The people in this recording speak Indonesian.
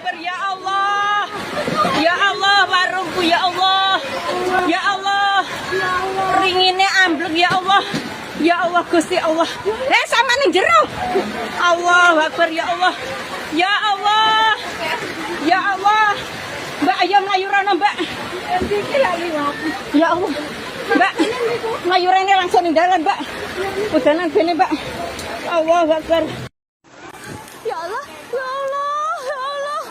Akbar, ya Allah. Ya Allah, warungku ya Allah. Ya Allah. Ringinnya ambluk ya Allah. Ya Allah Gusti Allah. Sama ning jero. Allahu Akbar ya Allah. Ya Allah. Ya Allah. Mbak ayo mlayu rono, Mbak. Ya Allah. Mbak, mlayu rene langsung ning dalan, Mbak. Udanan bene, Mbak. Allahu Akbar. Ya Allah. Ya Allah. Ya Allah.